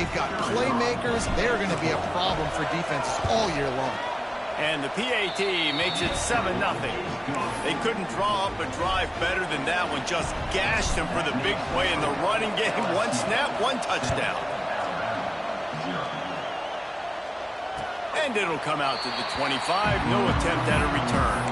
They've got playmakers. They're going to be a problem for defenses all year long. And the PAT makes it 7-0. They couldn't draw up a drive better than that one. Just gashed them for the big play in the running game. One snap, one touchdown. And it'll come out to the 25. No attempt at a return.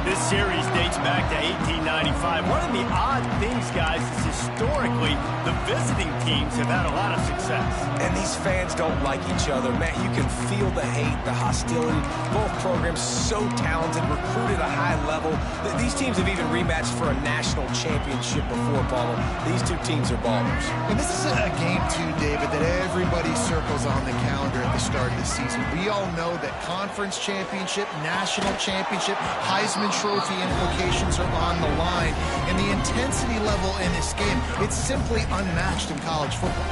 This series dates back to 1895. One of the odd things, guys, is historically the visiting teams have had a lot of success. And these fans don't like each other. Man, you can feel the hate, the hostility. Both programs so talented, recruited at a high level. These teams have even rematched for a national championship before, Paulo. These two teams are ballers. And this is a game, too, David, that everybody circles on the calendar at the start of the season. We all know that conference championship, national championship, Heisman Trophy implications are on the line. And the intensity level in this game, it's simply unmatched in college football.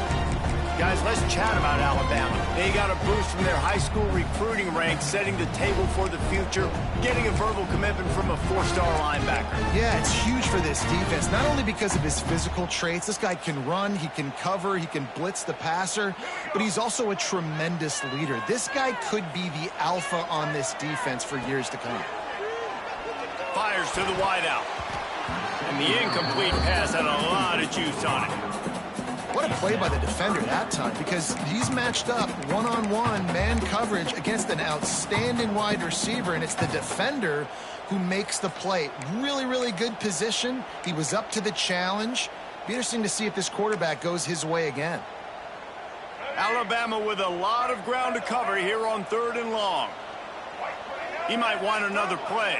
Guys, let's chat about Alabama. They got a boost from their high school recruiting ranks, setting the table for the future, getting a verbal commitment from a 4-star linebacker. Yeah, it's huge for this defense, not only because of his physical traits. This guy can run, he can cover, he can blitz the passer, but he's also a tremendous leader. This guy could be the alpha on this defense for years to come. Fires to the wideout. And the incomplete pass had a lot of juice on it. What a play by the defender that time, because he's matched up one-on-one man coverage against an outstanding wide receiver, and it's the defender who makes the play. Really, really good position. He was up to the challenge. Be interesting to see if this quarterback goes his way again. Alabama with a lot of ground to cover here on 3rd and long. He might want another play.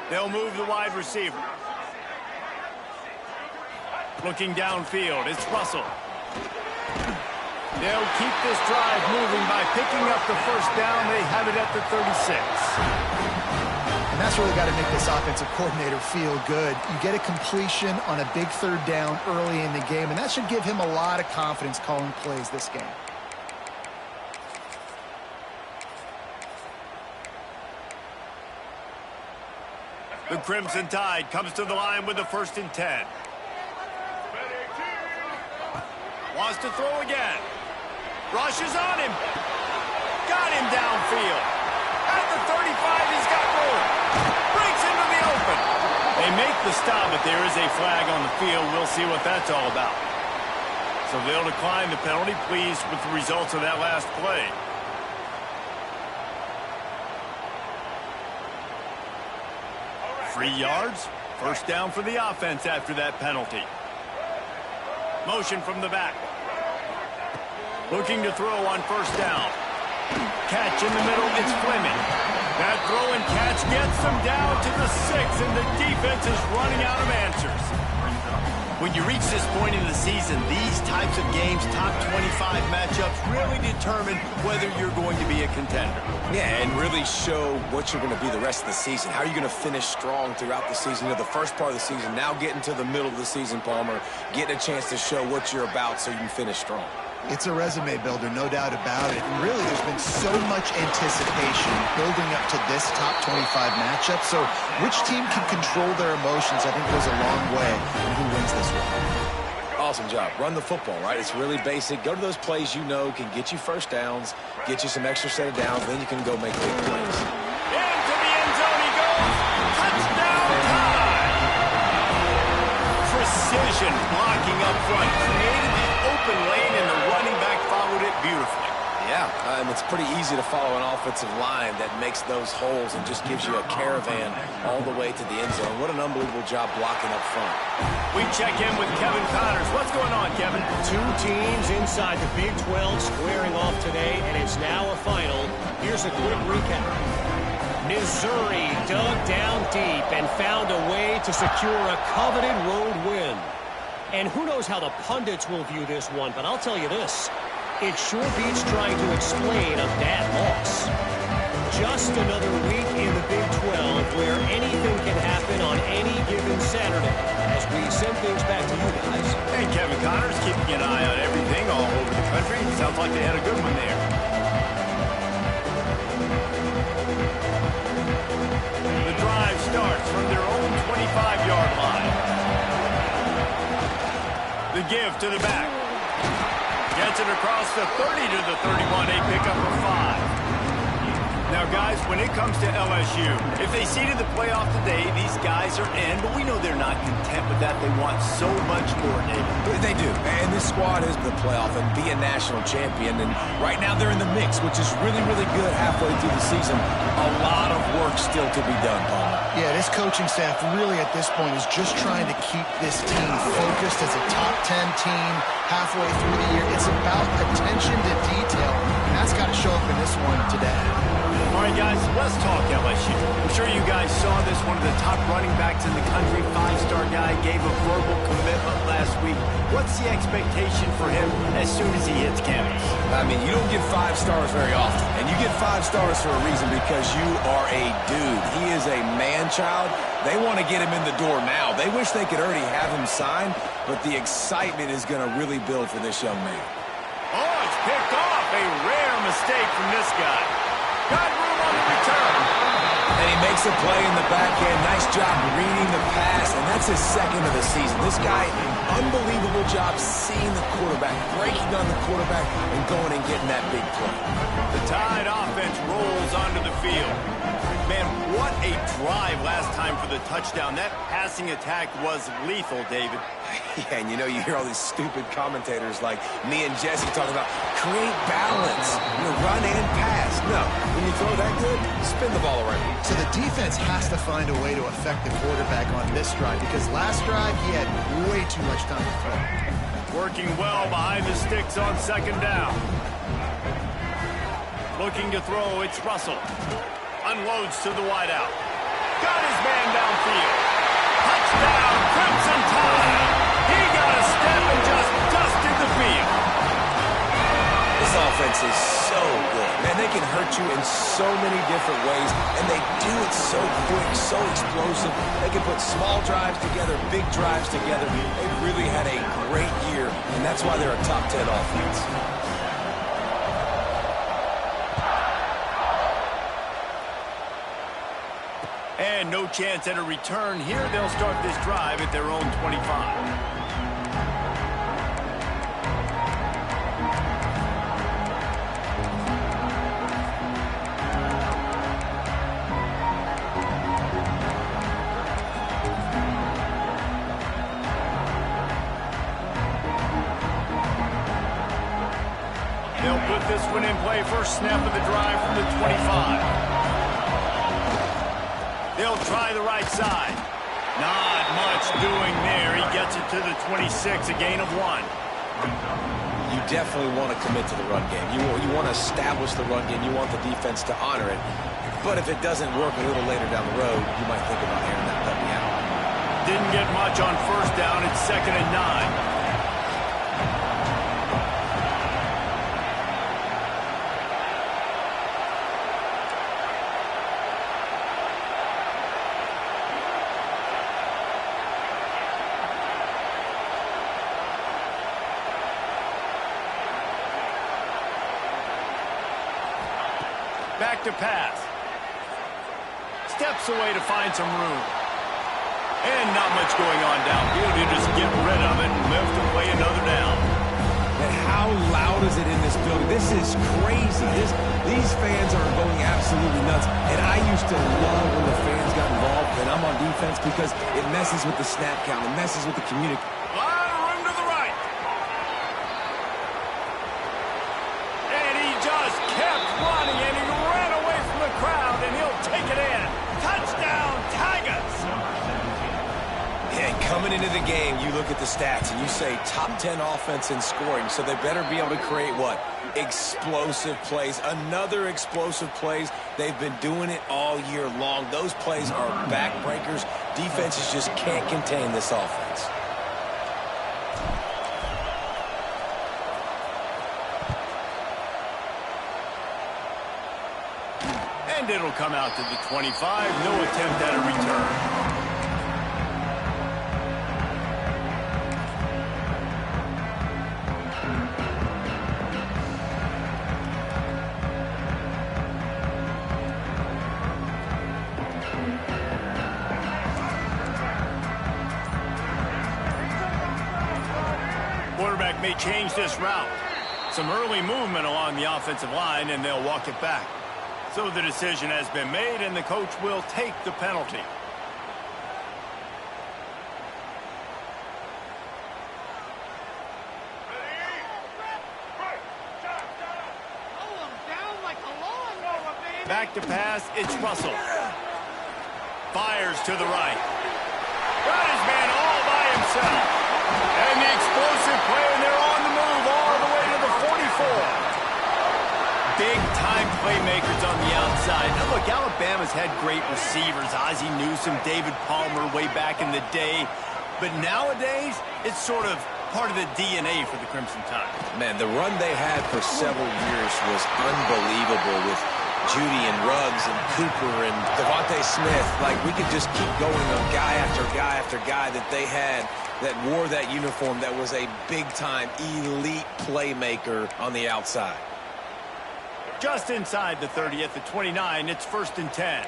They'll move the wide receiver. Looking downfield, it's Russell. They'll keep this drive moving by picking up the first down. They have it at the 36. And that's really got to make this offensive coordinator feel good. You get a completion on a big 3rd down early in the game, and that should give him a lot of confidence calling plays this game. The Crimson Tide comes to the line with the 1st and 10. Wants to throw again. Rushes on him. Got him downfield. At the 35, he's got room. Breaks into the open. They make the stop, but there is a flag on the field. We'll see what that's all about. So they'll decline the penalty. Pleased with the results of that last play. 3 yards. 1st down for the offense after that penalty. Motion from the back. Looking to throw on 1st down. Catch in the middle. It's Fleming. That throw and catch gets them down to the 6, and the defense is running out of answers. When you reach this point in the season, these types of games, top 25 matchups, really determine whether you're going to be a contender. Yeah, and really show what you're going to be the rest of the season. How are you going to finish strong throughout the season? You know, the first part of the season, now getting to the middle of the season, Palmer, getting a chance to show what you're about so you can finish strong. It's a resume builder, no doubt about it. And really, there's been so much anticipation building up to this top 25 matchup. So which team can control their emotions, I think, goes a long way in who wins this one. Awesome job. Run the football, right? It's really basic. Go to those plays you know can get you 1st downs, get you some extra set of downs, then you can go make big plays. Into the end zone he goes. Touchdown time! Precision blocking up front. Created the open lane, and the running back followed it beautifully. Yeah, and it's pretty easy to follow an offensive line that makes those holes and just gives you a caravan all the way to the end zone. What an unbelievable job blocking up front. We check in with Kevin Connors. What's going on, Kevin? 2 teams inside the Big 12 squaring off today, and it's now a final. Here's a quick recap. Missouri dug down deep and found a way to secure a coveted road win. And who knows how the pundits will view this one, but I'll tell you this. It sure beats trying to explain a bad loss. Just another week in the Big 12 where anything can happen on any given Saturday as we send things back to you guys. And Kevin Connors keeping an eye on everything all over the country. Sounds like they had a good one there. give to the back. Gets it across the 30 to the 31. A pickup of 5. Now, guys, when it comes to LSU, if they seeded the playoff today, these guys are in, but we know they're not content with that. They want so much more, David. They do, and this squad is the playoff and be a national champion, and right now they're in the mix, which is really, really good halfway through the season. A lot of work still to be done, Palmer. Yeah, this coaching staff really at this point is just trying to keep this team focused as a top 10 team halfway through the year. It's about attention to detail, and that's got to show up in this one today. All right, guys, let's talk LSU. I'm sure you guys saw this. One of the top running backs in the country, 5-star guy, gave a verbal commitment last week. What's the expectation for him as soon as he hits campus? I mean, you don't get 5 stars very often, and you get 5 stars for a reason because you are a dude. He is a man-child. They want to get him in the door now. They wish they could already have him signed, but the excitement is going to really build for this young man. Oh, it's picked off. A rare mistake from this guy. Got room on the return. And he makes a play in the back end. Nice job reading the pass, and that's his second of the season. This guy, unbelievable job seeing the quarterback, breaking on the quarterback, and going and getting that big play. The Tide offense rolls onto the field. Man, what a drive last time for the touchdown. That passing attack was lethal, David. Yeah, and you hear all these stupid commentators like me and Jesse talking about create balance, run and pass. No, when you throw that good, spin the ball around. So the defense has to find a way to affect the quarterback on this drive because last drive he had way too much time to throw. Working well behind the sticks on second down. Looking to throw, it's Russell. Unloads to the wideout. Got his man downfield. Touchdown, Crimson Tide. He got a step and just dusted the field. This offense is so good. Man, they can hurt you in so many different ways, and they do it so quick, so explosive. They can put small drives together, big drives together. They've really had a great year, and that's why they're a top 10 offense. And no chance at a return here. They'll start this drive at their own 25. They'll put this one in play. First snap of the drive from the 25. They'll try the right side. Not much doing there. He gets it to the 26, a gain of 1. You definitely want to commit to the run game. You want to establish the run game. You want the defense to honor it. But if it doesn't work a little later down the road, you might think about airing that puppy out. Didn't get much on first down. It's 2nd and 9. Back to pass. Steps away to find some room. And not much going on downfield. You just get rid of it and live to play another down. And how loud is it in this building? This is crazy. These fans are going absolutely nuts. And I used to love when the fans got involved and I'm on defense because it messes with the snap count. It messes with the communication. A lot of room to the right. And he just kept running, and he ran away from the crowd, and he'll take it in. Touchdown, Tigers! And coming into the game, you look at the stats, and you say top 10 offense in scoring, so they better be able to create what? Explosive plays. Another explosive plays. They've been doing it all year long. Those plays are backbreakers. Defenses just can't contain this offense. And it'll come out to the 25. No attempt at a return. quarterback may change this route. Some early movement along the offensive line, and they'll walk it back. So the decision has been made, and the coach will take the penalty. Back to pass, it's Russell. Fires to the right. Got his man all by himself. And the explosive play, and they're on the move all the way to the 44. Big-time playmakers on the outside. Now, look, Alabama's had great receivers. Ozzie Newsome, David Palmer way back in the day. But nowadays, it's sort of part of the DNA for the Crimson Tide. Man, the run they had for several years was unbelievable with Judy and Ruggs and Cooper and Devontae Smith. Like, we could just keep going on guy after guy after guy that they had that wore that uniform that was a big-time elite playmaker on the outside. Just inside the 30 at the 29, it's 1st and 10.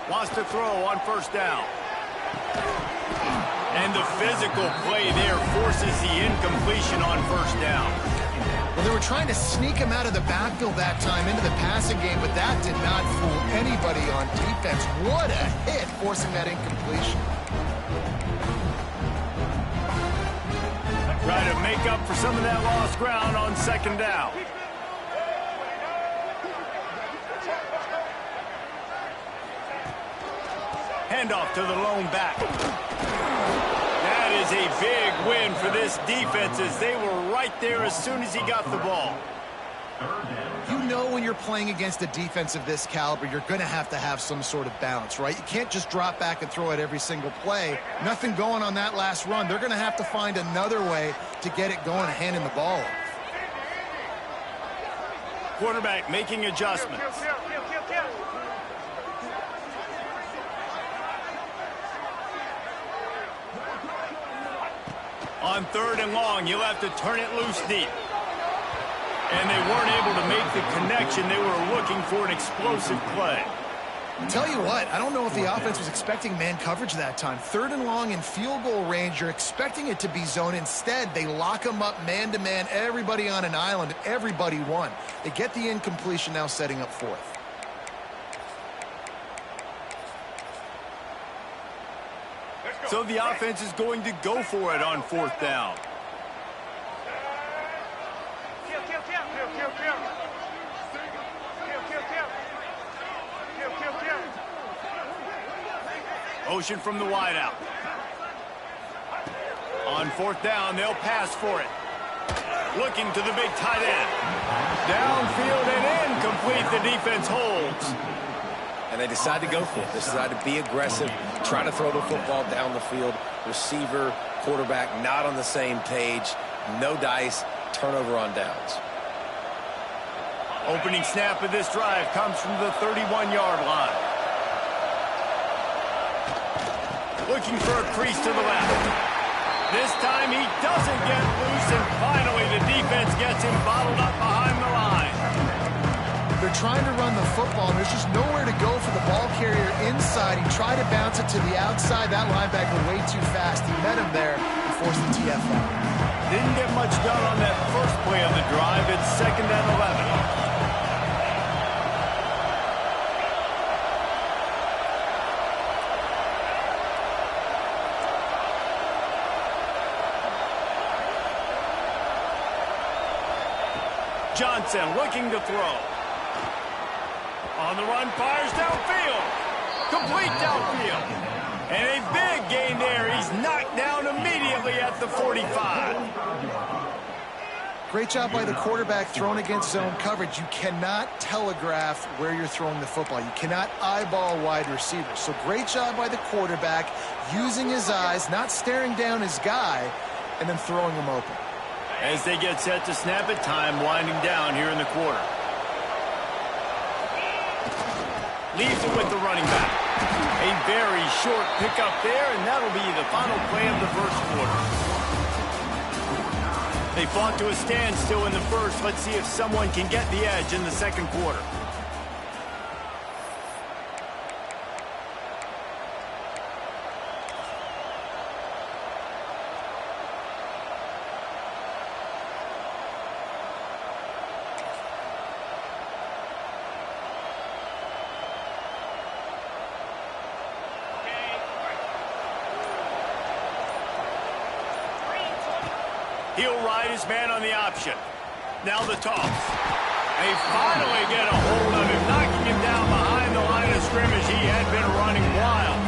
Wants to throw on 1st down. And the physical play there forces the incompletion on 1st down. Well, they were trying to sneak him out of the backfield that time into the passing game, but that did not fool anybody on defense. What a hit, forcing that incompletion. Try to make up for some of that lost ground on 2nd down. Handoff to the lone back. That is a big win for this defense as they were right there as soon as he got the ball. You know when you're playing against a defense of this caliber, you're going to have some sort of balance, right? You can't just drop back and throw it every single play. Nothing going on that last run. They're going to have to find another way to get it going, handing the ball off. Quarterback making adjustments. On 3rd and long, you'll have to turn it loose deep. And they weren't able to make the connection. They were looking for an explosive play. Tell you what, I don't know if the offense was expecting man coverage that time. 3rd and long in field goal range, you're expecting it to be zone. Instead, they lock them up man-to-man, everybody on an island, and everybody won. They get the incompletion, now setting up 4th. So the offense is going to go for it on 4th down. Motion from the wideout. On 4th down, they'll pass for it. Looking to the big tight end. Downfield and incomplete. The defense holds. And they decide to go for it. They decide to be aggressive, try to throw the football down the field. Receiver, quarterback not on the same page. No dice. Turnover on downs. Opening snap of this drive comes from the 31-yard line. Looking for a crease to the left. This time he doesn't get loose, and finally the defense gets him bottled up behind the line. They're trying to run the football, and there's just nowhere to go for the ball carrier inside. He tried to bounce it to the outside. That linebacker way too fast. He met him there and forced the TFL. Didn't get much done on that first play of the drive. It's 2nd and 11. Johnson looking to throw. On the run, fires downfield. Complete downfield. And a big gain there. He's knocked down immediately at the 45. Great job by the quarterback thrown against zone coverage. You cannot telegraph where you're throwing the football. You cannot eyeball wide receivers. So great job by the quarterback using his eyes, not staring down his guy, and then throwing him open. As they get set to snap it, time winding down here in the quarter. Leaves it with the running back. A very short pickup there, and that'll be the final play of the first quarter. They fought to a standstill in the first. Let's see if someone can get the edge in the second quarter. He'll ride his man on the option. Now the toss. They finally get a hold of him, knocking him down behind the line of scrimmage. He had been running wild.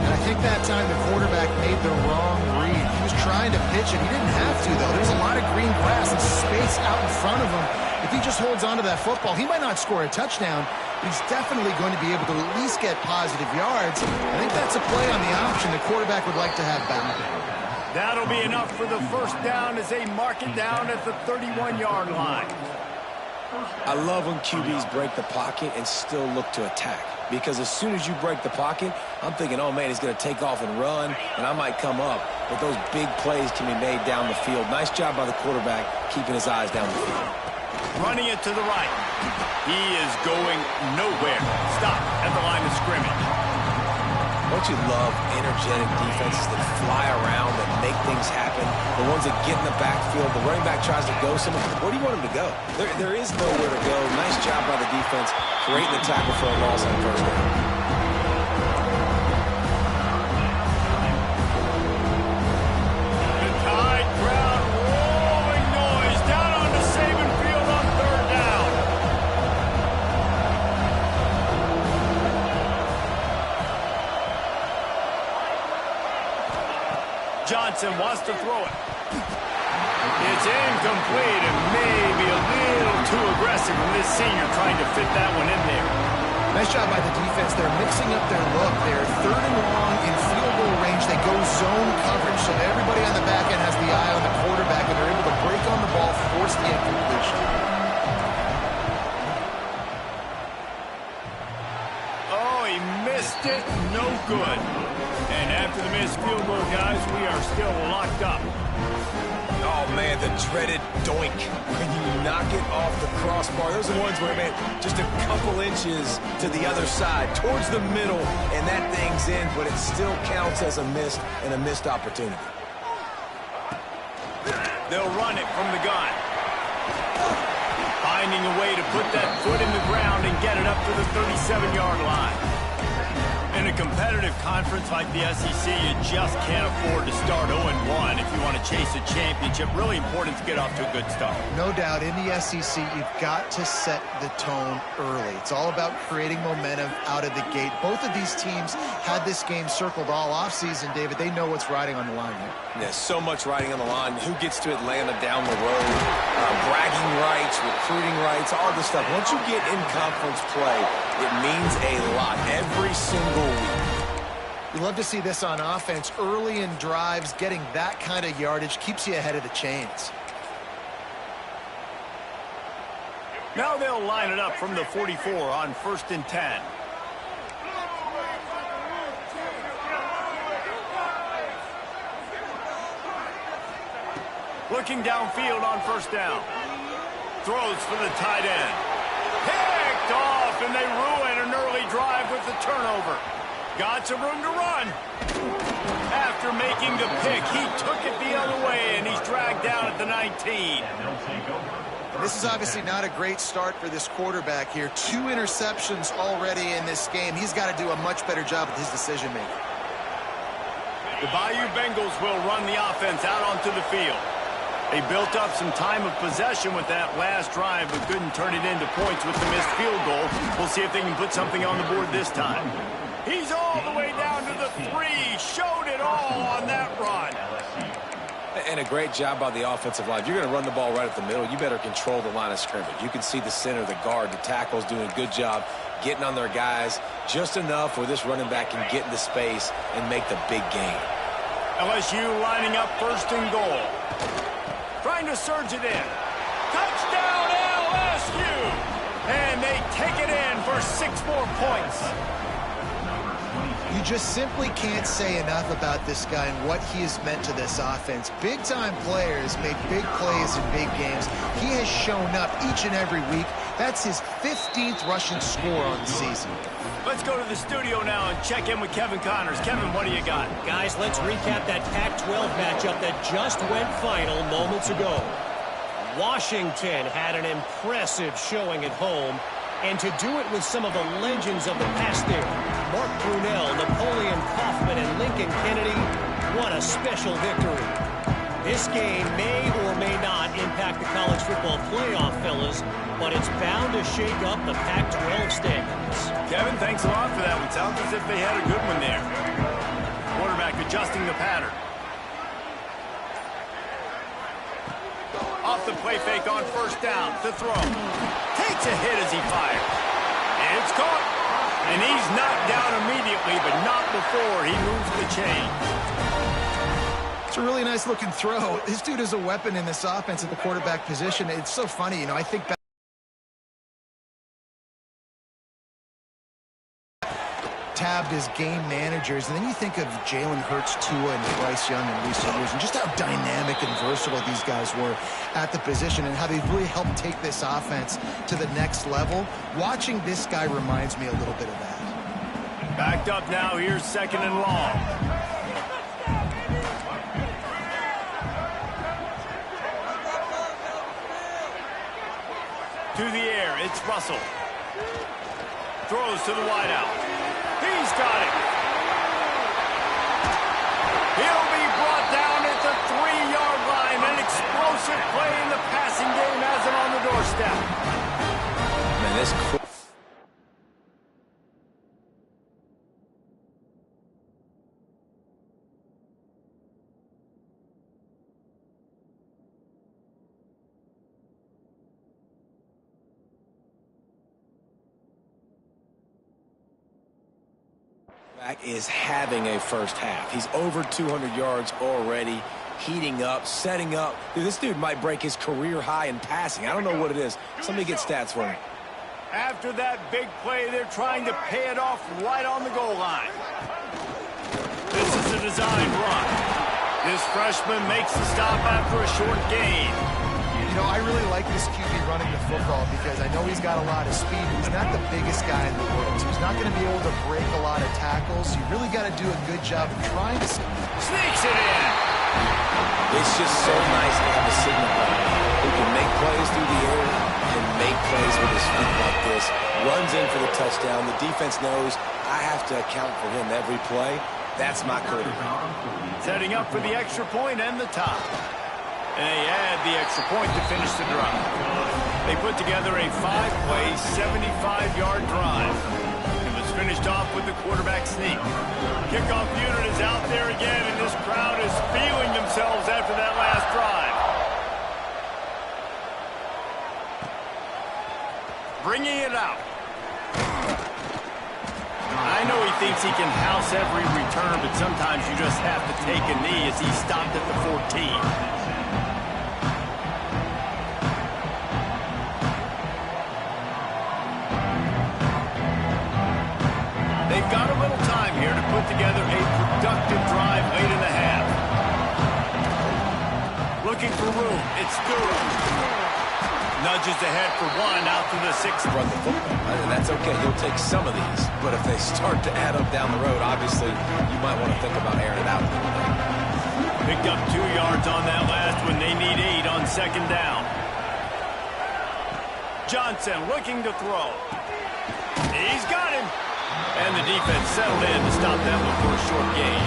And I think that time the quarterback made the wrong read. He was trying to pitch it. He didn't have to, though. There's a lot of green grass and space out in front of him. If he just holds on to that football, he might not score a touchdown, but he's definitely going to be able to at least get positive yards. I think that's a play on the option the quarterback would like to have back. That'll be enough for the first down as they mark it down at the 31-yard line. I love when QBs break the pocket and still look to attack. Because as soon as you break the pocket, I'm thinking, oh, man, he's going to take off and run, and I might come up. But those big plays can be made down the field. Nice job by the quarterback keeping his eyes down the field. Running it to the right. He is going nowhere. Stop at the line of scrimmage. Don't you love energetic defenses that fly around and make things happen? The ones that get in the backfield, the running back tries to go somewhere. Where do you want him to go? There is nowhere to go. Nice job by the defense creating the tackle for a loss on first down. The Tide crowd rolling noise down onto Saban Field on third down. Johnson wants to throw it. It's incomplete and maybe a little too aggressive from this senior trying to fit that one in there. Nice job by the defense. They're mixing up their look. They're third and long in field goal range. They go zone coverage, so everybody on the back end has the eye on the quarterback, and they're able to break on the ball, force the incompletion. Oh, he missed it. No good. And after the missed field goal, guys, we are still locked up. Oh, man, the dreaded doink. When you knock it off the crossbar, those are the ones where, man, just a couple inches to the other side, towards the middle, and that thing's in, but it still counts as a missed opportunity. They'll run it from the gun. Finding a way to put that foot in the ground and get it up to the 37-yard line. In a competitive conference like the SEC, you just can't afford to start 0-1 if you want to chase a championship. Really important to get off to a good start. No doubt, in the SEC, you've got to set the tone early. It's all about creating momentum out of the gate. Both of these teams had this game circled all offseason, David. They know what's riding on the line here. Yeah, so much riding on the line. Who gets to Atlanta down the road? Bragging rights, recruiting rights, all this stuff. Once you get in conference play, it means a lot every single week. You love to see this on offense. Early in drives, getting that kind of yardage keeps you ahead of the chains. Now they'll line it up from the 44 on 1st and 10. Looking downfield on 1st down. Throws for the tight end. Picked off, and they ruin an early drive with the turnover. Got some room to run. After making the pick, he took it the other way, and he's dragged down at the 19. This is obviously not a great start for this quarterback here. 2 interceptions already in this game. He's got to do a much better job with his decision-making. The Bayou Bengals will run the offense out onto the field. They built up some time of possession with that last drive, but couldn't turn it into points with the missed field goal. We'll see if they can put something on the board this time. He's all the way down to the 3. Showed it all on that run. And a great job by the offensive line. If you're going to run the ball right at the middle, you better control the line of scrimmage. You can see the center, the guard, the tackles doing a good job getting on their guys just enough where this running back can get into space and make the big gain. LSU lining up 1st and goal. Trying to surge it in. Touchdown LSU! And they take it in for 6 more points. You just simply can't say enough about this guy and what he has meant to this offense. Big-time players make big plays in big games. He has shown up each and every week. That's his 15th rushing score on the season. Let's go to the studio now and check in with Kevin Connors. Kevin, what do you got? Guys, let's recap that Pac-12 matchup that just went final moments ago. Washington had an impressive showing at home, and to do it with some of the legends of the past there, Mark Brunell, Napoleon Kaufman, and Lincoln Kennedy, what a special victory. This game may or may not impact the college football playoff, fellas, but it's bound to shake up the Pac-12 standings. Kevin, thanks a lot for that one. Sounds as if they had a good one there. Quarterback adjusting the pattern. Off the play fake on first down to throw. Takes a hit as he fires. It's caught. And he's knocked down immediately, but not before he moves the chain. It's a really nice looking throw. This dude is a weapon in this offense at the quarterback position. It's so funny, you know, I think back tabbed as game managers, and then you think of Jalen Hurts, Tua, and Bryce Young in recent years, and just how dynamic and versatile these guys were at the position and how they've really helped take this offense to the next level. Watching this guy reminds me a little bit of that. Backed up now, here's second and long. To the air, it's Russell. Throws to the wideout. He's got it. He'll be brought down at the 3-yard line. An explosive play in the passing game has him on the doorstep. Man, this is having a first half. He's over 200 yards already, heating up, setting up. Dude, this dude might break his career high in passing. I don't know what it is. Somebody get stats for me. After that big play, they're trying to pay it off right on the goal line. This is a design run. This freshman makes the stop after a short gain. You know, I really like this QB running the football because I know he's got a lot of speed, but he's not the biggest guy in the world. So he's not going to be able to break a lot of tackles. You really got to do a good job of trying to... Sneaks it in. It's just so nice to have a signal player who can make plays through the air and make plays with his feet like this. Runs in for the touchdown. The defense knows I have to account for him every play. That's my quarterback. Setting up for the extra point and the top. And they add the extra point to finish the drive. They put together a 5-play, 75-yard drive. It was finished off with the quarterback sneak. Kickoff unit is out there again, and this crowd is feeling themselves after that last drive. Bringing it out. I know he thinks he can house every return, but sometimes you just have to take a knee as he stopped at the 14. They've got a little time here to put together a productive drive late in the half. Looking for room. It's Stewart. Nudges ahead for one out to the 6th. Run the football, and that's okay. He'll take some of these. But if they start to add up down the road, obviously, you might want to think about airing it out a little bit. Picked up 2 yards on that last one. They need 8 on second down. Johnson looking to throw. He's got him. And the defense settled in to stop that one for a short gain.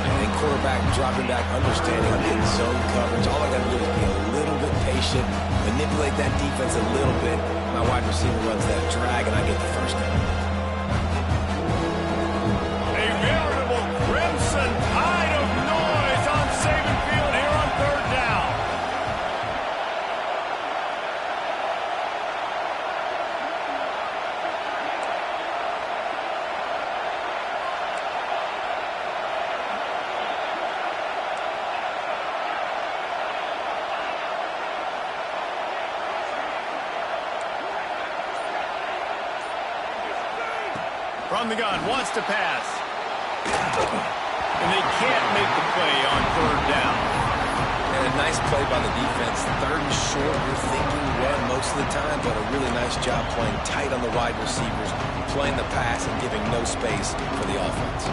I think quarterback dropping back, understanding I'm getting zone coverage. All I got to do is be a little bit patient, manipulate that defense a little bit. My wide receiver runs that drag, and I get the first down. A veritable crimson tide of noise on Saban Field here on third down. From the gun, wants to pass. And they can't make the play on third down. And a nice play by the defense. Third and short, you're thinking run most of the time, but a really nice job playing tight on the wide receivers, playing the pass and giving no space for the offense.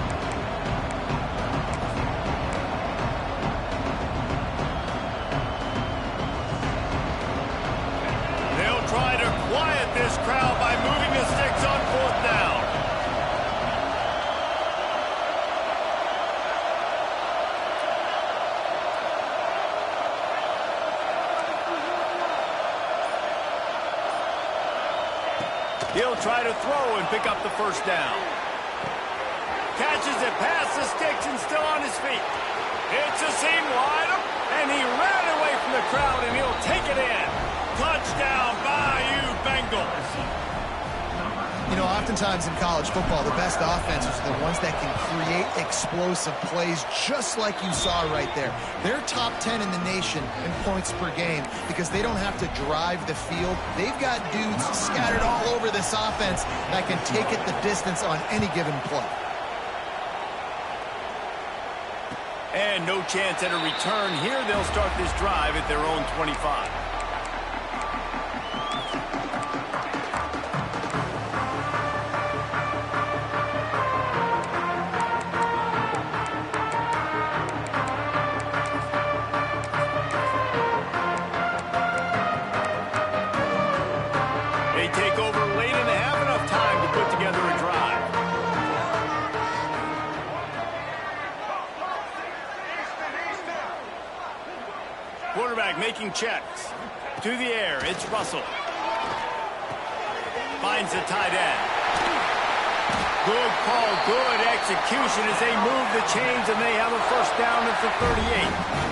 They'll try to quiet this crowd by moving the sticks on fourth down. He'll try to throw and pick up the first down. Catches it past the sticks and still on his feet. It's a seam wide up, and he ran away from the crowd, and he'll take it in. Touchdown, Bayou Bengals. You know, oftentimes in college football, the best offenses are the ones that can create explosive plays just like you saw right there. They're top 10 in the nation in points per game because they don't have to drive the field. They've got dudes scattered all over this offense that can take it the distance on any given play. And no chance at a return here. They'll start this drive at their own 25. They take over late and they have enough time to put together a drive. Quarterback making checks. To the air, it's Russell. Finds the tight end. Good call, good execution as they move the chains and they have a first down at the 38.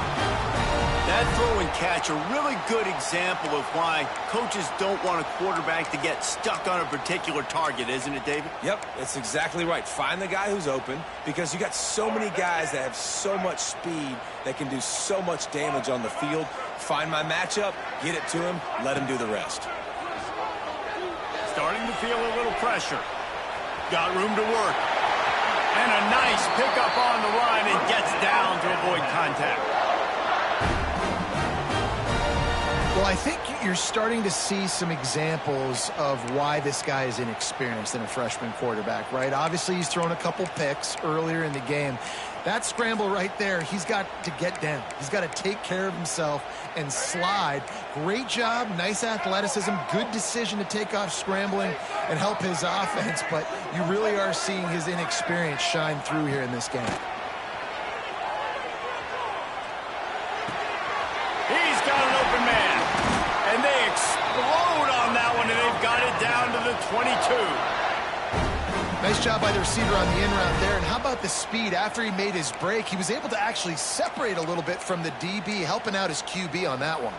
That throw and catch, a really good example of why coaches don't want a quarterback to get stuck on a particular target, isn't it, David? Yep, it's exactly right. Find the guy who's open because you got so many guys that have so much speed that can do so much damage on the field. Find my matchup, get it to him, let him do the rest. Starting to feel a little pressure. Got room to work. And a nice pickup on the line and gets down to avoid contact. Well, I think you're starting to see some examples of why this guy is inexperienced in a freshman quarterback, right? Obviously, he's thrown a couple picks earlier in the game. That scramble right there, he's got to get down. He's got to take care of himself and slide. Great job, nice athleticism, good decision to take off scrambling and help his offense, but you really are seeing his inexperience shine through here in this game. He's got an open man. And they explode on that one, and they've got it down to the 22. Nice job by the receiver on the in route there. And how about the speed? After he made his break, he was able to actually separate a little bit from the DB, helping out his QB on that one.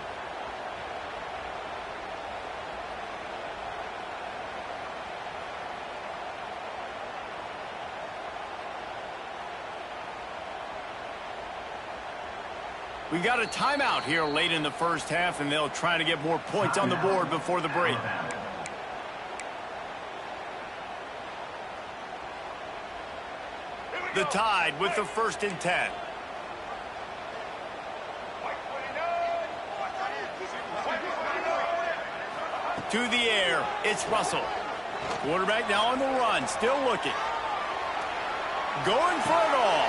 We got a timeout here late in the first half, and they'll try to get more points on the board before the break. The Tide with the 1st and 10. To the air, it's Russell. Quarterback now on the run, still looking. Going for it all.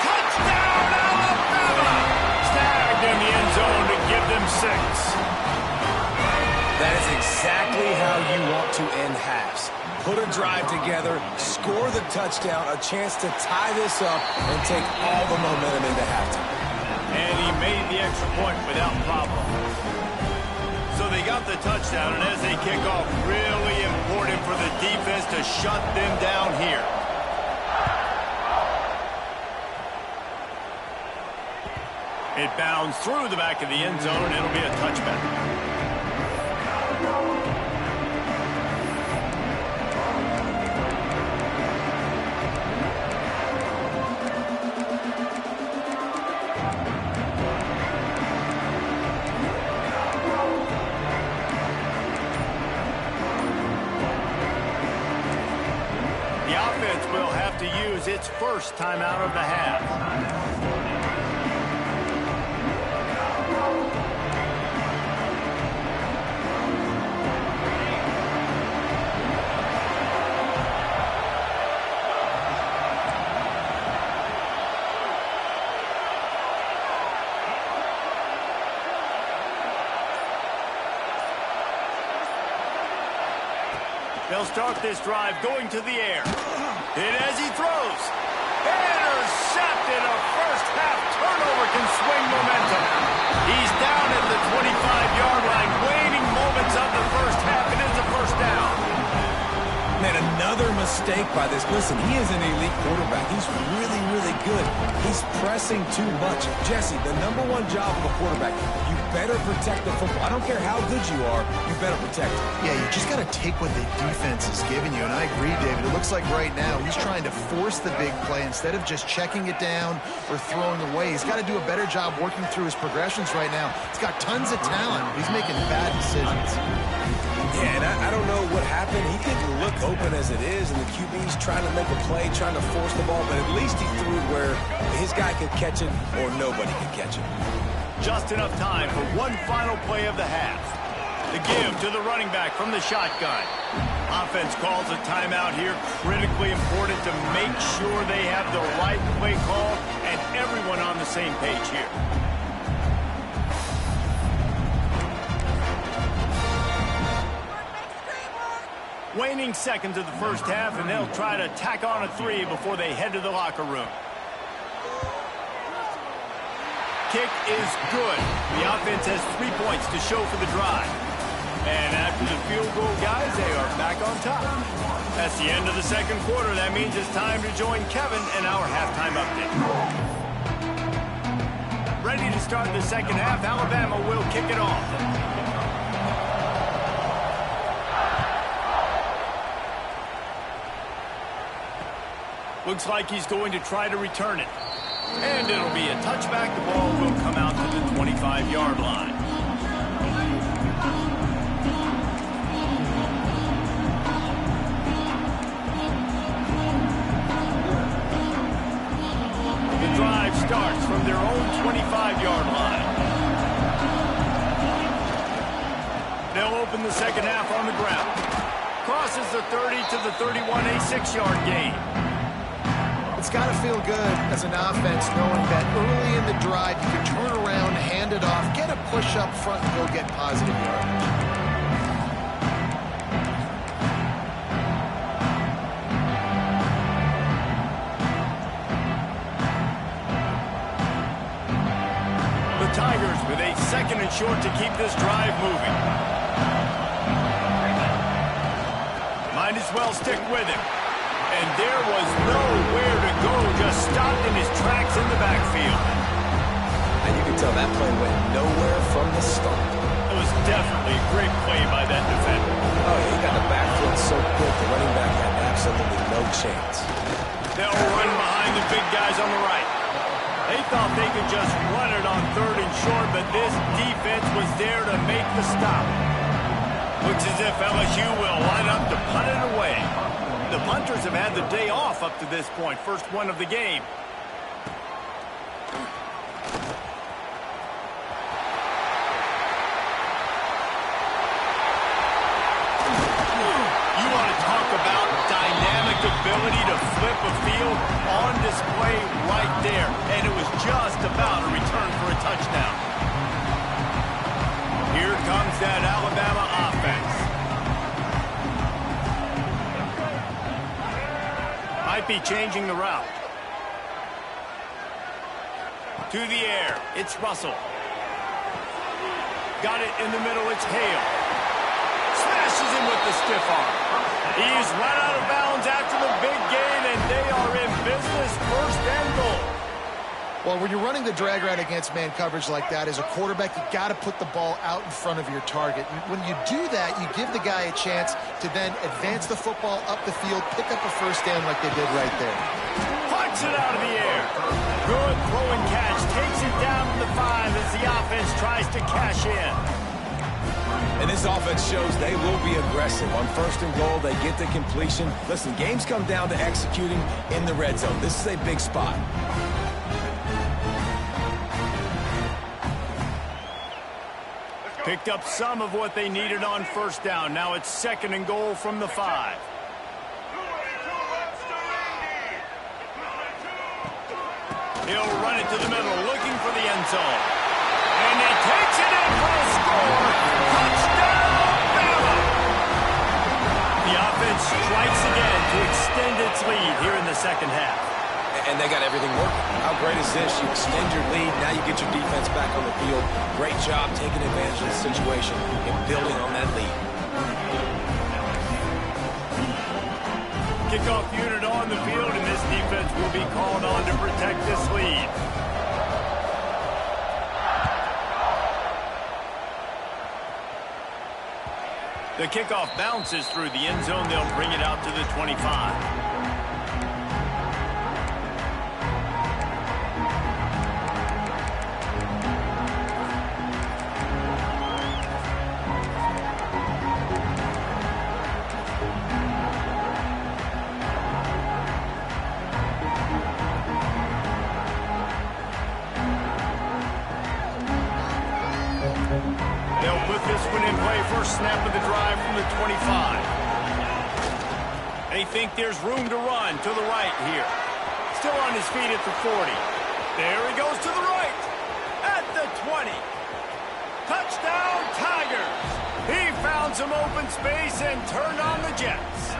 Touchdown, Alabama! Snagged in the end zone to give them 6. That is exactly how you want to end halves. Put a drive together, score the touchdown, a chance to tie this up, and take all the momentum into halftime. And he made the extra point without problem. So they got the touchdown, and as they kick off, really important for the defense to shut them down here. It bounds through the back of the end zone, and it'll be a touchback. The offense will have to use its first timeout of the half. They'll start this drive going to the air. And as he throws, intercepted. A first-half turnover can swing momentum. He's down at the 25-yard line, waning moments of the first half. It is a first down. mistake by this. Listen, he is an elite quarterback. He's really, really good. He's pressing too much. Jesse, the #1 job of a quarterback, you better protect the football. I don't care how good you are, you better protect it. Yeah, you just got to take what the defense is giving you, and I agree, David. It looks like right now he's trying to force the big play instead of just checking it down or throwing away. He's got to do a better job working through his progressions right now. He's got tons of talent. He's making bad decisions. Yeah, and I don't know what happened. He didn't look open as it is, and the QB's trying to make a play, trying to force the ball, but at least he threw it where his guy could catch it or nobody could catch it. Just enough time for one final play of the half. The give to the running back from the shotgun. Offense calls a timeout here. Critically important to make sure they have the right play call and everyone on the same page here. Waning seconds of the first half, and they'll try to tack on a 3 before they head to the locker room. Kick is good. The offense has 3 points to show for the drive. And after the field goal, guys, they are back on top. That's the end of the second quarter. That means it's time to join Kevin in our halftime update. Ready to start the second half. Alabama will kick it off. Looks like he's going to try to return it. And it'll be a touchback. The ball will come out to the 25-yard line. The drive starts from their own 25-yard line. They'll open the second half on the ground. Crosses the 30 to the 31, a 6-yard gain. It's got to feel good as an offense knowing that early in the drive you can turn around, hand it off, get a push up front, and go get positive yardage. The Tigers with a second and short to keep this drive moving. Might as well stick with him. And there was nowhere to go, just stopped in his tracks in the backfield. And you can tell that play went nowhere from the start. It was definitely a great play by that defender. Oh, yeah, he got the back foot so quick, the running back had absolutely no chance. They'll run behind the big guys on the right. They thought they could just run it on 3rd and short, but this defense was there to make the stop. Looks as if LSU will line up to punt it away. The punters have had the day off up to this point. First one of the game. You want to talk about dynamic ability to flip a field on display right there. And it was just about a return for a touchdown. Here comes that Alabama offense. Might be changing the route. To the air. It's Russell. Got it in the middle. It's Hale. Smashes him with the stiff arm. He's run out of bounds after the big gain, and they are in business. 1st and goal. Well, when you're running the drag route against man coverage like that, as a quarterback, you got to put the ball out in front of your target. When you do that, you give the guy a chance to then advance the football up the field, pick up a first down like they did right there. Punch it out of the air. Good throw and catch. Takes it down to the 5 as the offense tries to cash in. And this offense shows they will be aggressive. On 1st and goal, they get the completion. Listen, games come down to executing in the red zone. This is a big spot. Picked up some of what they needed on 1st down. Now it's 2nd and goal from the 5. He'll run it to the middle, looking for the end zone. And he takes it in for a score. Touchdown, Bama! The offense strikes again to extend its lead here in the second half. And they got everything working. How great is this? You extend your lead, now you get your defense back on the field. Great job taking advantage of the situation and building on that lead. Kickoff unit on the field, and this defense will be called on to protect this lead. The kickoff bounces through the end zone. They'll bring it out to the 25. First snap of the drive from the 25. They think there's room to run to the right here. Still on his feet at the 40. There he goes to the right. At the 20. Touchdown, Tigers. He found some open space and turned on the Jets.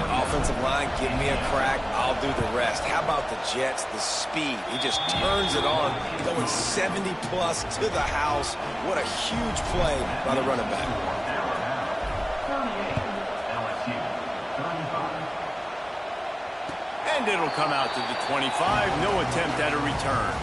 Offensive line, give me a crack, I'll do the rest. How about the Jets, the speed? He just turns it on, going 70-plus to the house. What a huge play by the running back. And it'll come out to the 25. No attempt at a return.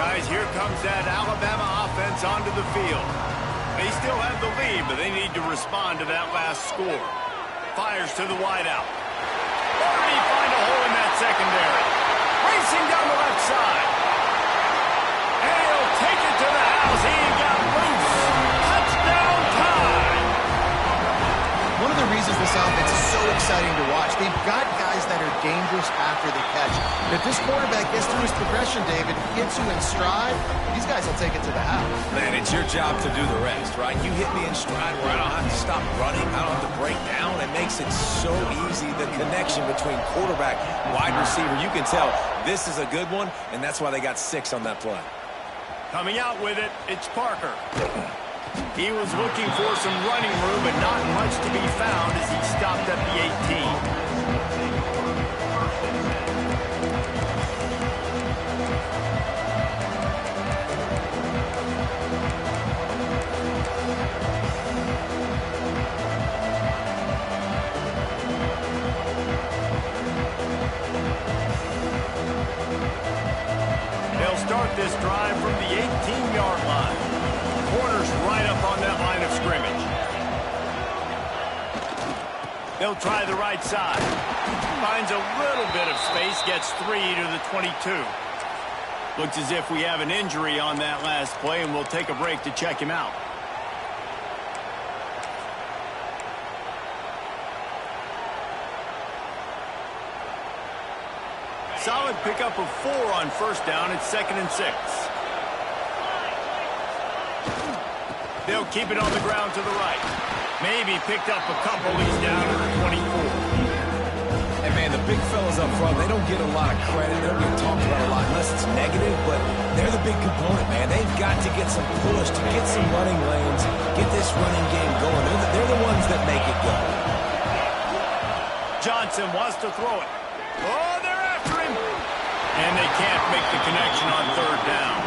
Guys, here comes that Alabama offense onto the field. They still have the lead, but they need to respond to that last score. Fires to the wideout. Or did he find a hole in that secondary? Racing down the left side. And he'll take it to the house. He got loose. Touchdown time. One of the reasons this offense is so exciting to watch, they've got guys that are dangerous after the catch. And if this quarterback gets through his progression, David, gets you in stride, these guys will take it to the house. Man, it's your job to do the rest, right? You hit me in stride where I don't have to stop running. I don't have to break down. It makes it so easy, the connection between quarterback, wide receiver. You can tell this is a good one, and that's why they got 6 on that play. Coming out with it, it's Parker. He was looking for some running room, but not much to be found as he stopped at the 18. They'll start this drive from the 18-yard line. Corner's right up on that line of scrimmage. They'll try the right side. Finds a little bit of space, gets 3 to the 22. Looks as if we have an injury on that last play, and we'll take a break to check him out. Solid pickup of 4 on first down. It's 2nd and 6. They'll keep it on the ground to the right. Maybe picked up a couple. He's down to the 24. And, man, the big fellas up front, they don't get a lot of credit. They don't get talked about a lot unless it's negative, but they're the big component, man. They've got to get some push, to get some running lanes, get this running game going. They're the ones that make it go. Johnson wants to throw it. Oh, they're after him. And they can't make the connection on 3rd down.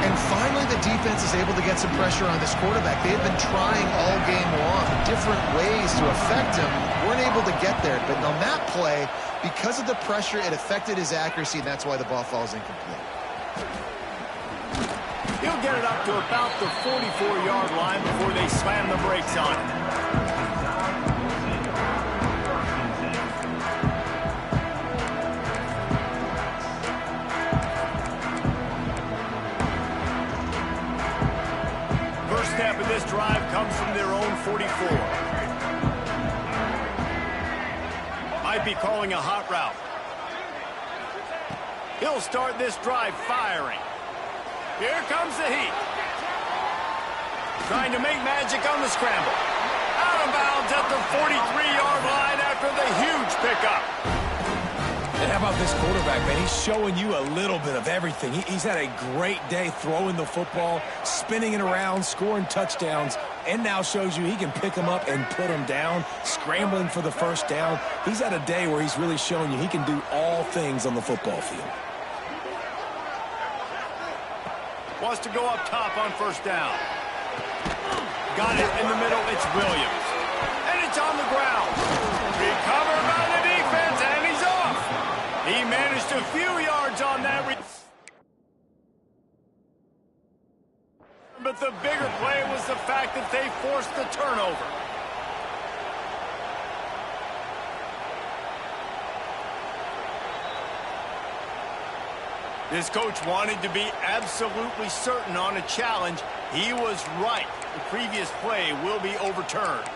And finally, the defense is able to get some pressure on this quarterback. They've been trying all game long, different ways to affect him. Weren't able to get there. But on that play, because of the pressure, it affected his accuracy, and that's why the ball falls incomplete. He'll get it up to about the 44-yard line before they slam the brakes on it. Snap of this drive comes from their own 44. Might be calling a hot route. He'll start this drive firing. Here comes the heat. Trying to make magic on the scramble. Out of bounds at the 43-yard line after the huge pickup. And how about this quarterback, man? He's showing you a little bit of everything. He's had a great day throwing the football, spinning it around, scoring touchdowns, and now shows you he can pick them up and put them down, scrambling for the first down. He's had a day where he's really showing you he can do all things on the football field. Wants to go up top on first down. Got it in the middle. It's Williams. And it's on the ground. Recovered by the defense, and he's off. He managed a few yards on that. But the bigger play was the fact that they forced the turnover. This coach wanted to be absolutely certain on a challenge. He was right. The previous play will be overturned.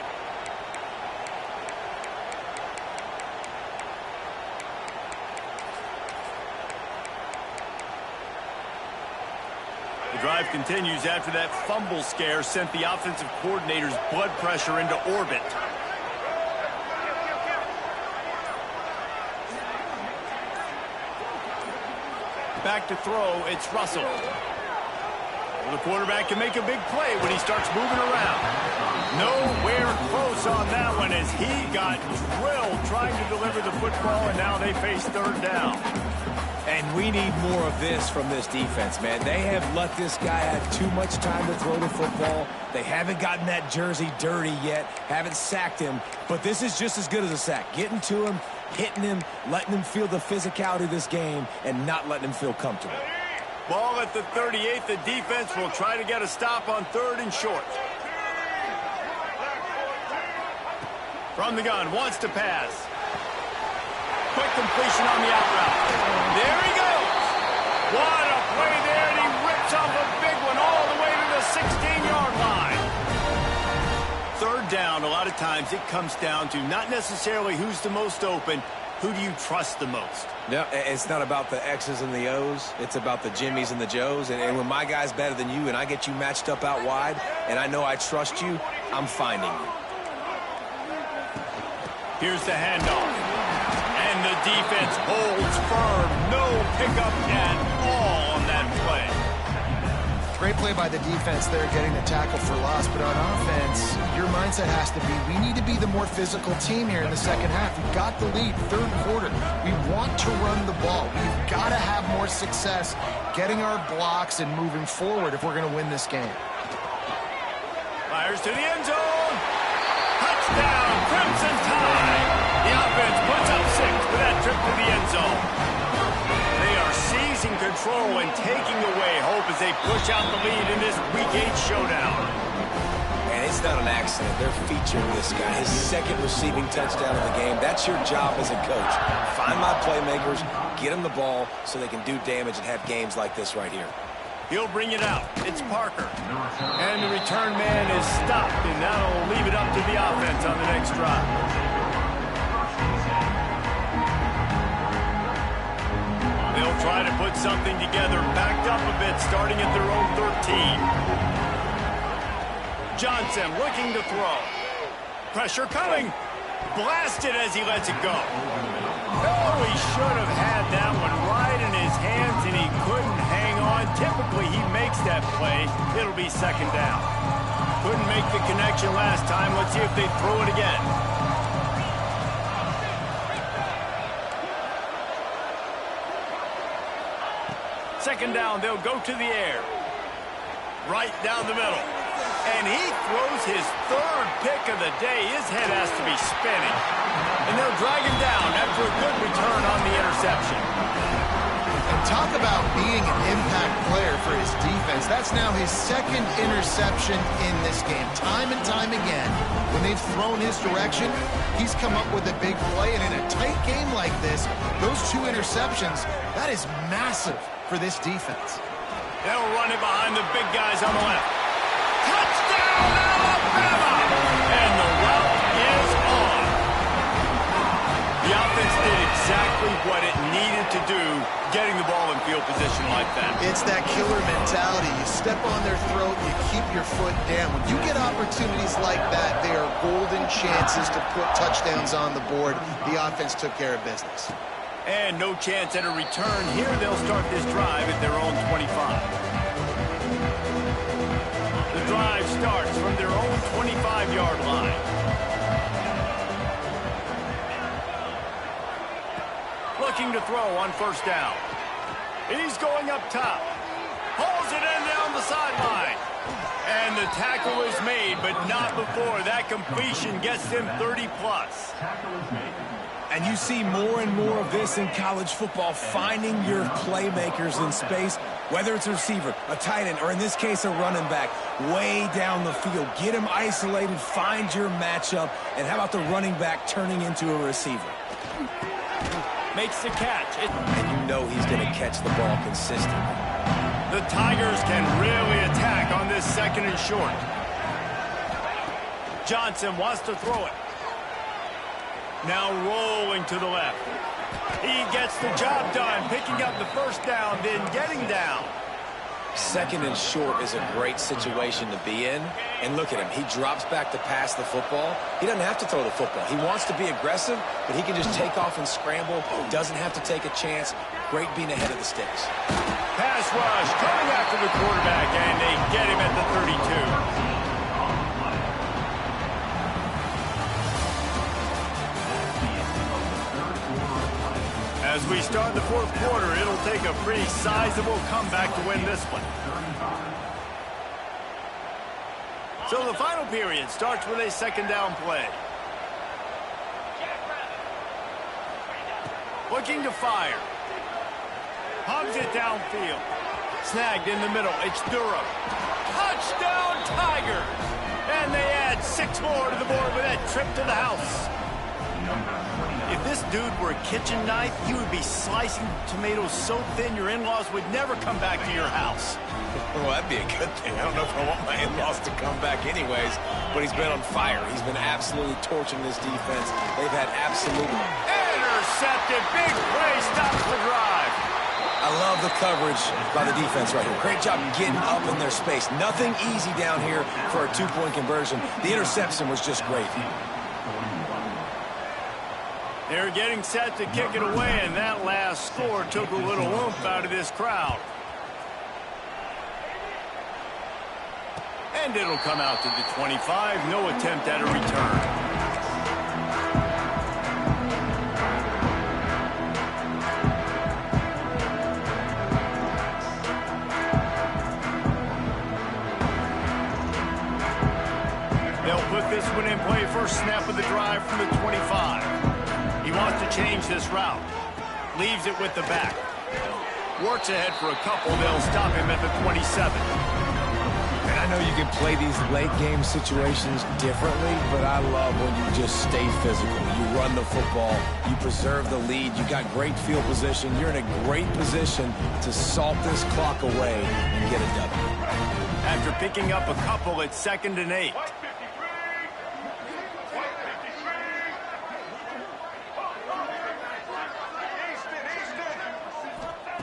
The drive continues after that fumble scare sent the offensive coordinator's blood pressure into orbit. Back to throw, it's Russell. Well, the quarterback can make a big play when he starts moving around. Nowhere close on that one as he got drilled trying to deliver the football, and now they face third down. And we need more of this from this defense, man. They have let this guy have too much time to throw the football. They haven't gotten that jersey dirty yet, haven't sacked him, but this is just as good as a sack. Getting to him, hitting him, letting him feel the physicality of this game, and not letting him feel comfortable. Ball at the 38. The defense will try to get a stop on third and short. From the gun, wants to pass. Quick completion on the out route. There he goes. What a play there, and he rips off a big one all the way to the 16-yard line. Third down, a lot of times it comes down to not necessarily who's the most open, who do you trust the most? No, it's not about the X's and the O's. It's about the Jimmies and the Joes. And when my guy's better than you and I get you matched up out wide and I know I trust you, I'm finding you. Here's the handoff. And the defense holds firm. No pickup at all on that play. Great play by the defense there, getting the tackle for loss. But on offense, your mindset has to be, we need to be the more physical team here in the second half. We've got the lead, third quarter. We want to run the ball. We've got to have more success getting our blocks and moving forward if we're going to win this game. Fires to the end zone. Touchdown, Crimson Tide. The offense puts up 6 for that trip to the end zone. They are seizing control and taking away hope as they push out the lead in this Week 8 showdown. And it's not an accident. They're featuring this guy. His second receiving touchdown of the game. That's your job as a coach. Find my playmakers, get them the ball so they can do damage and have games like this right here. He'll bring it out. It's Parker. And the return man is stopped, and that'll leave it up to the offense on the next drive. They'll try to put something together, backed up a bit, starting at their own 13. Johnson looking to throw. Pressure coming. Blasted as he lets it go. Oh, he should have had that one right in his hands, and he couldn't hang on. Typically, he makes that play. It'll be second down. Couldn't make the connection last time. Let's see if they throw it again. Second down, they'll go to the air. Right down the middle. And he throws his third pick of the day. His head has to be spinning. And they'll drag him down after a good return on the interception. And talk about being an impact player for his defense. That's now his second interception in this game. Time and time again, when they've thrown his direction, he's come up with a big play. And in a tight game like this, those 2 interceptions, that is massive for this defense. They'll run it behind the big guys on the left. Touchdown, Alabama! And the route is on. The offense did exactly what it needed to do, getting the ball in field position like that. It's that killer mentality. You step on their throat, you keep your foot down. When you get opportunities like that, they are golden chances to put touchdowns on the board. The offense took care of business. And no chance at a return here. They'll start this drive at their own 25. The drive starts from their own 25-yard line. Looking to throw on first down. He's going up top. Hauls it in down the sideline. And the tackle is made, but not before that completion gets them 30-plus. And you see more and more of this in college football, finding your playmakers in space, whether it's a receiver, a tight end, or in this case, a running back, way down the field. Get them isolated, find your matchup, and how about the running back turning into a receiver? Makes the catch. And you know he's going to catch the ball consistently. The Tigers can really attack on this second and short. Johnson wants to throw it. Now rolling to the left. He gets the job done, picking up the first down, then getting down. Second and short is a great situation to be in. And look at him. He drops back to pass the football. He doesn't have to throw the football. He wants to be aggressive, but he can just take off and scramble. Doesn't have to take a chance. Great being ahead of the sticks. Pass rush coming after the quarterback, and they get him at the 32. As we start the fourth quarter, it'll take a pretty sizable comeback to win this one. So the final period starts with a second down play. Looking to fire. Hubs it downfield. Snagged in the middle. It's Durham. Touchdown Tigers! And they add 6 more to the board with that trip to the house. If this dude were a kitchen knife, he would be slicing tomatoes so thin your in-laws would never come back to your house. Well, that'd be a good thing. I don't know if I want my in-laws to come back anyways, but he's been on fire. He's been absolutely torching this defense. They've had absolutely... Intercepted. Big play. Stops the drive. I love the coverage by the defense right here. Great job getting up in their space. Nothing easy down here for a 2-point conversion. The interception was just great. They're getting set to kick it away, and that last score took a little oomph out of this crowd. And it'll come out to the 25. No attempt at a return. They'll put this one in play. First snap of the drive from the 25. He wants to change this route. Leaves it with the back. Works ahead for a couple. They'll stop him at the 27. And I know you can play these late game situations differently, but I love when you just stay physical. You run the football. You preserve the lead. You got great field position. You're in a great position to salt this clock away and get a W. After picking up a couple, it's 2nd and 8.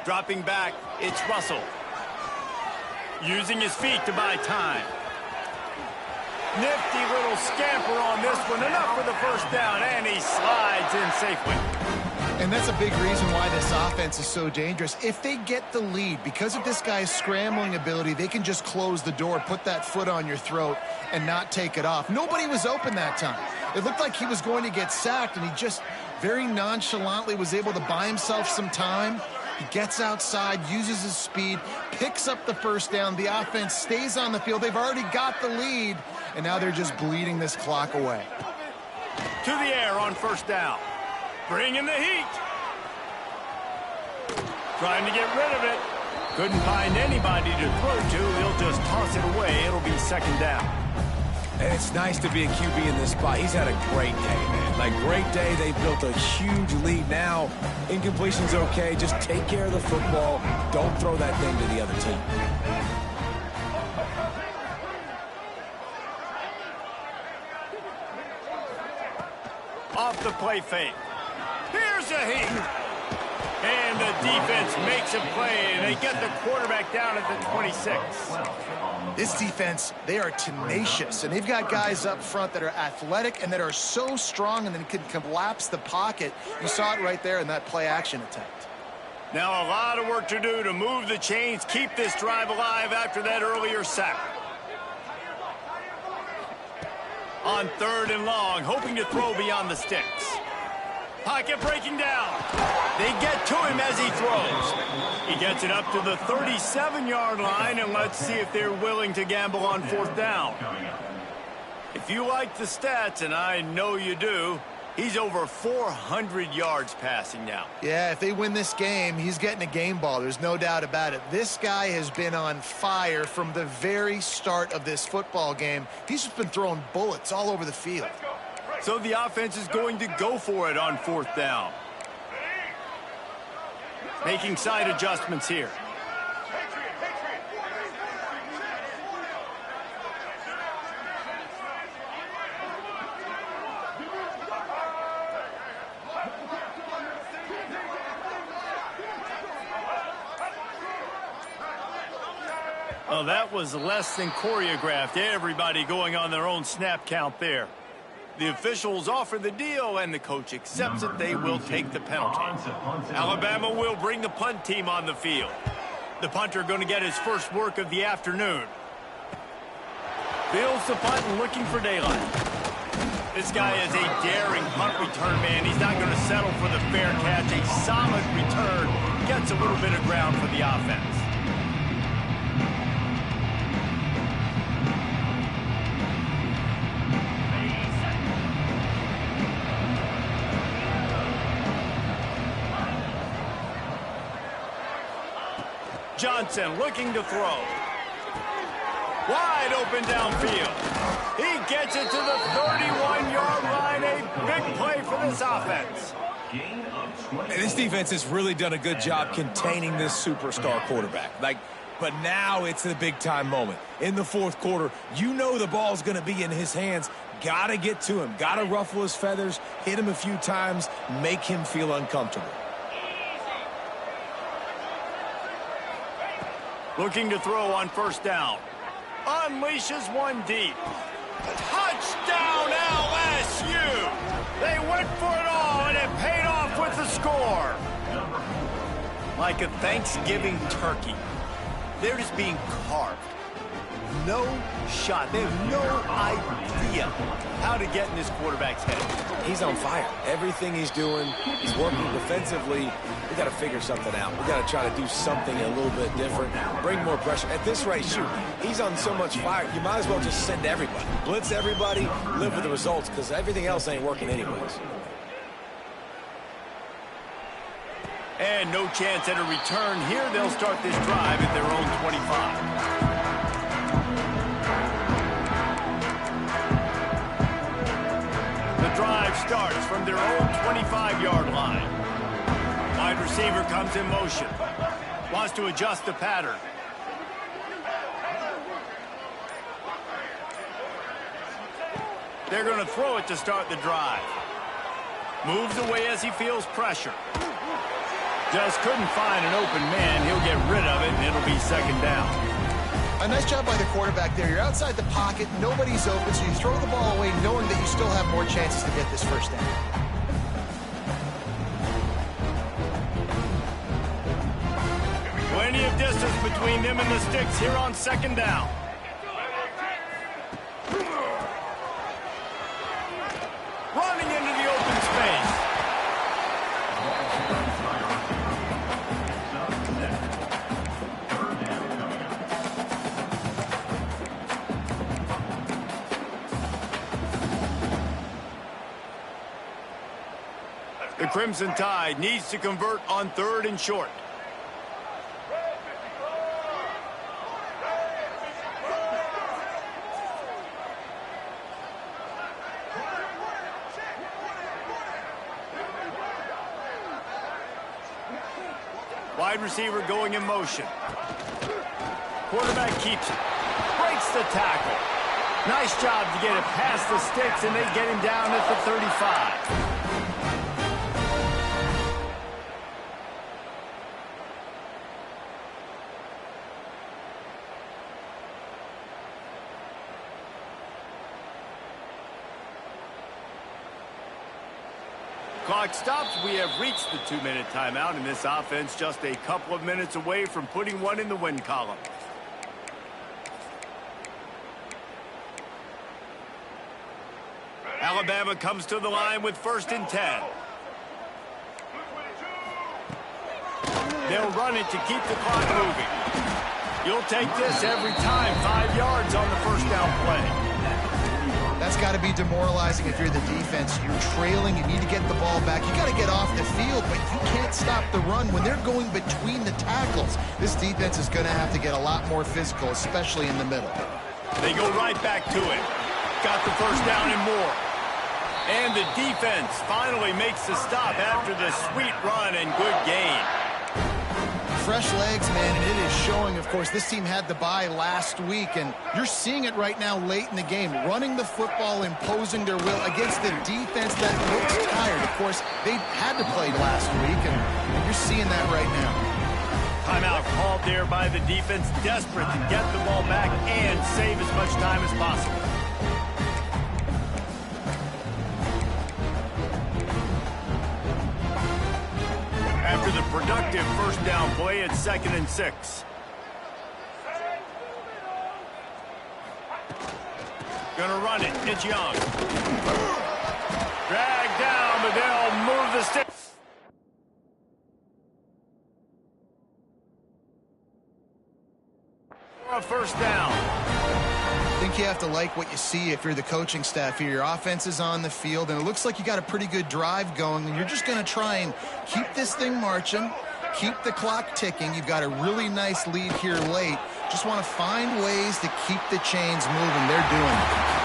Dropping back, it's Russell. Using his feet to buy time. Nifty little scamper on this one. Enough for the first down, and he slides in safely. And that's a big reason why this offense is so dangerous. If they get the lead, because of this guy's scrambling ability, they can just close the door, put that foot on your throat, and not take it off. Nobody was open that time. It looked like he was going to get sacked, and he just very nonchalantly was able to buy himself some time. He gets outside, uses his speed, picks up the first down. The offense stays on the field. They've already got the lead, and now they're just bleeding this clock away. To the air on first down. Bringing the heat. Trying to get rid of it. Couldn't find anybody to throw to. He'll just toss it away. It'll be 2nd down. And it's nice to be a QB in this spot. He's had a great day, man. Like, great day. They built a huge lead. Now, incompletion's okay. Just take care of the football. Don't throw that thing to the other team. Off the play fake. Here's a heat. And the defense makes a play, and they get the quarterback down at the 26. This defense, they are tenacious, and they've got guys up front that are athletic and that are so strong and then can collapse the pocket. You saw it right there in that play-action attempt. Now a lot of work to do to move the chains, keep this drive alive after that earlier sack. On 3rd and long, hoping to throw beyond the sticks. Pocket breaking down. They get to him as he throws. He gets it up to the 37-yard line, and let's see if they're willing to gamble on 4th down. If you like the stats, and I know you do, he's over 400 yards passing now. Yeah, if they win this game, he's getting a game ball. There's no doubt about it. This guy has been on fire from the very start of this football game. He's just been throwing bullets all over the field. So the offense is going to go for it on 4th down. Making side adjustments here. Well, that was less than choreographed. Everybody going on their own snap count there. The officials offer the deal, and the coach accepts it. They will take the penalty. Alabama will bring the punt team on the field. The punter going to get his first work of the afternoon. Fields the punt and looking for daylight. This guy is a daring punt return man. He's not going to settle for the fair catch. A solid return. Gets a little bit of ground for the offense. Johnson looking to throw. Wide open downfield. He gets it to the 31-yard line. A big play for this offense. This defense has really done a good job containing this superstar quarterback. But now it's the big-time moment. In the 4th quarter, you know the ball's going to be in his hands. Got to get to him. Got to ruffle his feathers, hit him a few times, make him feel uncomfortable. Looking to throw on 1st down. Unleashes one deep. Touchdown LSU! They went for it all, and it paid off with the score. Like a Thanksgiving turkey. They're just being carved. No shot. They have no idea how to get in this quarterback's head. He's on fire. Everything he's doing, he's working defensively. We got to figure something out. We got to try to do something a little bit different. Bring more pressure. At this rate, shoot, he's on so much fire, you might as well just send everybody. Blitz everybody, live with the results, because everything else ain't working anyways. And no chance at a return here. They'll start this drive at their own 25. The drive starts from their own 25-yard line. Wide receiver comes in motion. Wants to adjust the pattern. They're going to throw it to start the drive. Moves away as he feels pressure. Just couldn't find an open man. He'll get rid of it, and it'll be 2nd down. A nice job by the quarterback there. You're outside the pocket. Nobody's open, so you throw the ball away knowing that you still have more chances to get this 1st down. Plenty of distance between them and the sticks here on 2nd down. Running into the open space. The Crimson Tide needs to convert on 3rd and short. Wide receiver going in motion. Quarterback keeps it. Breaks the tackle. Nice job to get it past the sticks, and they get him down at the 35. clock stops. We have reached the 2-minute timeout, and this offense just a couple of minutes away from putting one in the win column. Alabama comes to the line with 1st and 10. They'll run it to keep the clock moving. You'll take this every time. 5 yards on the 1st down play. That's got to be demoralizing if you're the defense. You're trailing. You need to get the ball back. You got to get off the field, but you can't stop the run when they're going between the tackles. This defense is going to have to get a lot more physical, especially in the middle. They go right back to it. Got the 1st down and more. And the defense finally makes the stop after the sweet run and good gain. Fresh legs, man, and it is showing. Of course, this team had the bye last week, and you're seeing it right now late in the game. Running the football, imposing their will against the defense that looks tired. Of course, they had to play last week, and you're seeing that right now. Timeout called there by the defense, desperate to get the ball back and save as much time as possible. After the productive 1st down play, it's 2nd and 6. Gonna run it. It's Young. Dragged down, but they'll move the stick. A 1st down. I think you have to like what you see if you're the coaching staff here. Your offense is on the field, and it looks like you got a pretty good drive going, and you're just going to try and keep this thing marching, keep the clock ticking. You've got a really nice lead here late. Just want to find ways to keep the chains moving. They're doing it.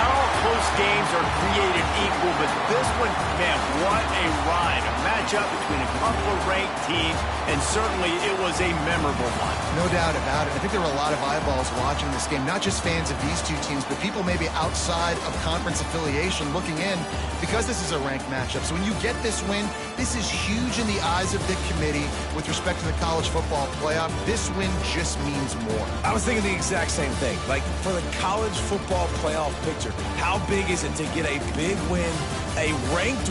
Not all close games are created equal, but this one, man, what a ride. A matchup between a couple of ranked teams, and certainly it was a memorable one. No doubt about it. I think there were a lot of eyeballs watching this game, not just fans of these two teams, but people maybe outside of conference affiliation looking in because this is a ranked matchup. So when you get this win, this is huge in the eyes of the committee with respect to the college football playoff. This win just means more. I was thinking the exact same thing. Like, for the college football playoff picture, how big is it to get a big win, a ranked